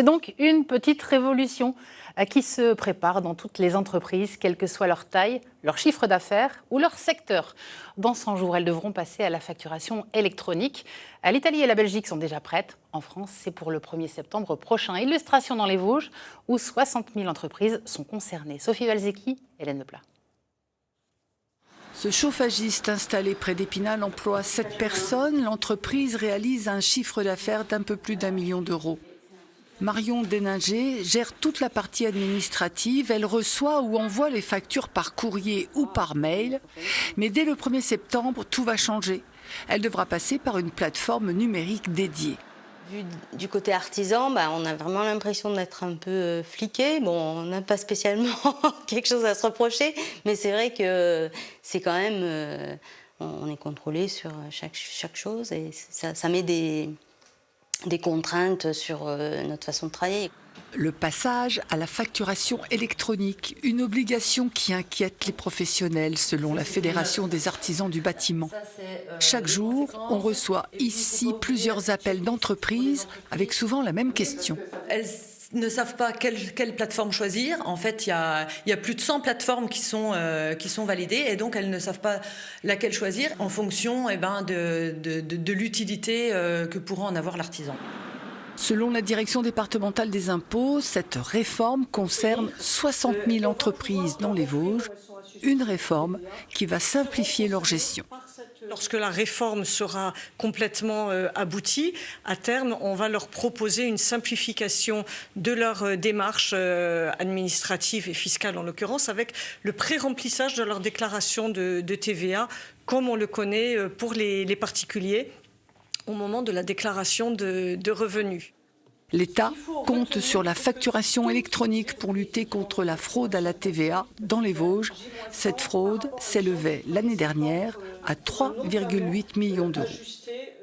C'est donc une petite révolution qui se prépare dans toutes les entreprises, quelle que soit leur taille, leur chiffre d'affaires ou leur secteur. Dans 100 jours, elles devront passer à la facturation électronique. L'Italie et la Belgique sont déjà prêtes. En France, c'est pour le 1er septembre prochain. Illustration dans les Vosges, où 60 000 entreprises sont concernées. Sophie Valzecchi, Hélène Leplat. Ce chauffagiste installé près d'Épinal emploie 7 personnes. L'entreprise réalise un chiffre d'affaires d'un peu plus d'1 million d'euros. Marion Déninger gère toute la partie administrative. Elle reçoit ou envoie les factures par courrier ou par mail. Mais dès le 1er septembre, tout va changer. Elle devra passer par une plateforme numérique dédiée. Vu du côté artisan, on a vraiment l'impression d'être un peu fliqué. Bon, on n'a pas spécialement quelque chose à se reprocher, mais c'est vrai que c'est quand même... on est contrôlé sur chaque chose et ça met des contraintes sur notre façon de travailler. Le passage à la facturation électronique, une obligation qui inquiète les professionnels selon la Fédération des artisans du bâtiment. Chaque jour, on reçoit ici plusieurs appels d'entreprises avec souvent la même question. Elles ne savent pas quelle plateforme choisir. En fait, il y a plus de 100 plateformes qui sont validées et donc elles ne savent pas laquelle choisir en fonction de l'utilité que pourra en avoir l'artisan. Selon la direction départementale des impôts, cette réforme concerne 60 000 entreprises dans les Vosges, une réforme qui va simplifier leur gestion. Lorsque la réforme sera complètement aboutie, à terme, on va leur proposer une simplification de leur démarche administrative et fiscale en l'occurrence, avec le pré-remplissage de leur déclaration de TVA, comme on le connaît pour les particuliers, au moment de la déclaration de revenus. L'État compte sur la facturation électronique pour lutter contre la fraude à la TVA dans les Vosges. Cette fraude s'élevait l'année dernière à 3,8 millions d'euros.